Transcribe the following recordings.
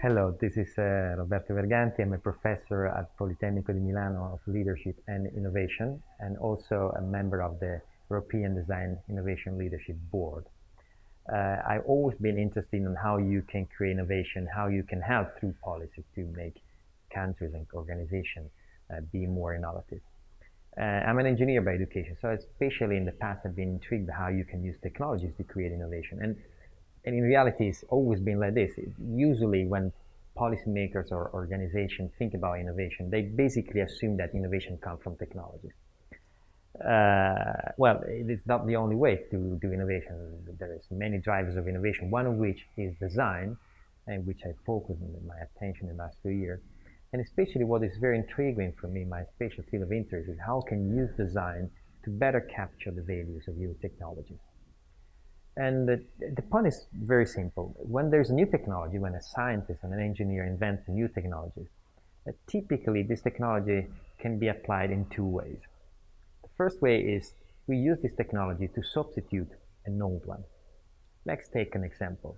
Hello, this is Roberto Verganti. I'm a professor at Politecnico di Milano of Leadership and Innovation, and also a member of the European Design Innovation Leadership Board. I've always been interested in how you can create innovation, how you can help through policy to make countries and organizations be more innovative. I'm an engineer by education, so especially in the past I've been intrigued by how you can use technologies to create innovation. And in reality, it's always been like this. Usually when policymakers or organizations think about innovation, they basically assume that innovation comes from technology. Well, it's not the only way to do innovation. There is many drivers of innovation, one of which is design, and which I focused my attention in the last few years. And especially what is very intriguing for me, my special field of interest, is how can you use design to better capture the values of new technologies. And the point is very simple. When there's a new technology, when a scientist and an engineer invent new technologies, typically this technology can be applied in two ways. The first way is we use this technology to substitute an old one. Let's take an example.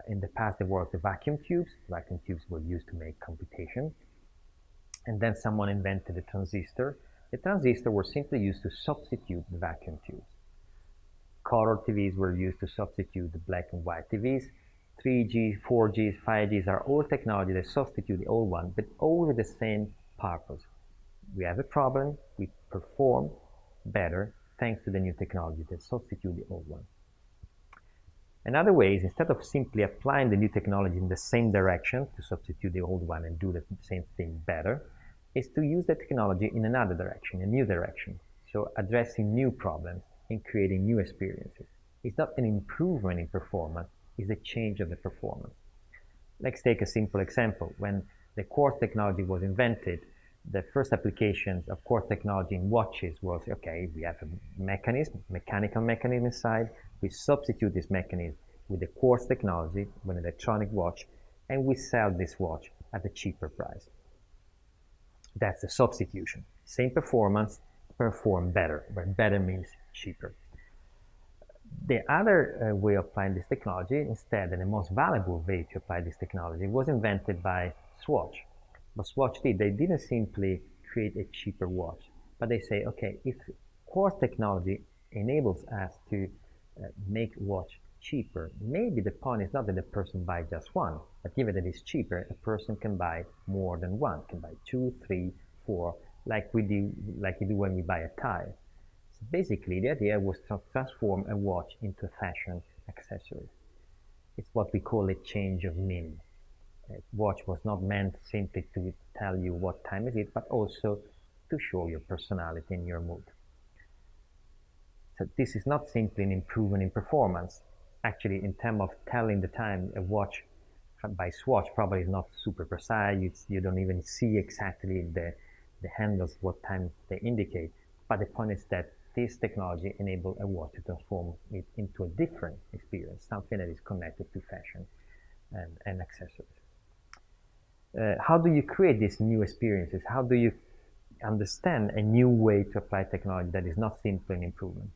In the past, there were the vacuum tubes. Vacuum tubes were used to make computation. And then someone invented a transistor. The transistor was simply used to substitute the vacuum tubes. Color TVs were used to substitute the black and white TVs. 3G, 4Gs, 5Gs are all technology that substitute the old one, but all with the same purpose. We have a problem, we perform better thanks to the new technology that substitute the old one. Another way is, instead of simply applying the new technology in the same direction to substitute the old one and do the same thing better, is to use the technology in another direction, a new direction. So addressing new problems and creating new experiences. It's not an improvement in performance, it's a change of the performance. Let's take a simple example. When the quartz technology was invented, the first applications of quartz technology in watches was, okay, we have a mechanism, mechanical mechanism inside, we substitute this mechanism with the quartz technology, with an electronic watch, and we sell this watch at a cheaper price. That's the substitution. Same performance, perform better, where better means cheaper. The other way of applying this technology, instead, and the most valuable way to apply this technology, was invented by Swatch. What Swatch did, they didn't simply create a cheaper watch, but they say, okay, if quartz technology enables us to make watch cheaper, maybe the point is not that the person buys just one, but given that it's cheaper, a person can buy more than one, can buy 2, 3, 4, like we do when we buy a tire. So basically, the idea was to transform a watch into a fashion accessory. It's what we call a change of meaning. A watch was not meant simply to tell you what time it is, but also to show your personality and your mood. So this is not simply an improvement in performance. Actually, in terms of telling the time, a watch by Swatch probably is not super precise. You don't even see exactly the handles, what time they indicate. But the point is that this technology enables a watch to transform it into a different experience, something that is connected to fashion and accessories. How do you create these new experiences? How do you understand a new way to apply technology that is not simply an improvement?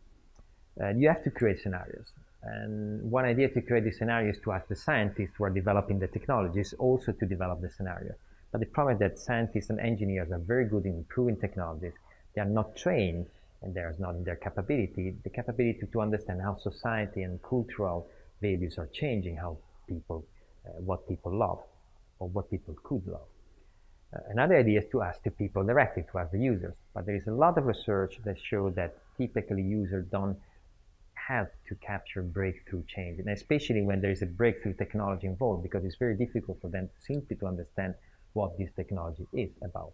You have to create scenarios. And one idea to create these scenarios is to ask the scientists who are developing the technologies also to develop the scenario. But the problem is that scientists and engineers are very good in improving technologies. They are not trained, and there is not in their capability, the capability to understand how society and cultural values are changing, how people, what people love, or what people could love. Another idea is to ask the people directly, to ask the users. But there is a lot of research that shows that typically users don't have to capture breakthrough change, and especially when there is a breakthrough technology involved, because it's very difficult for them simply to understand what this technology is about.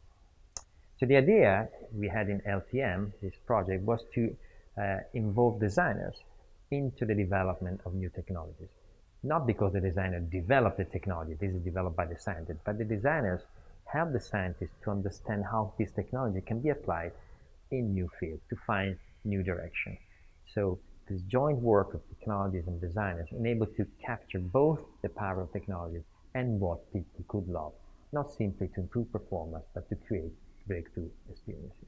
So the idea we had in LTM, this project, was to involve designers into the development of new technologies. Not because the designer developed the technology, this is developed by the scientists, but the designers help the scientists to understand how this technology can be applied in new fields, to find new direction. So this joint work of technologies and designers enabled to capture both the power of technology and what people could love, not simply to improve performance, but to create breakthrough experiences.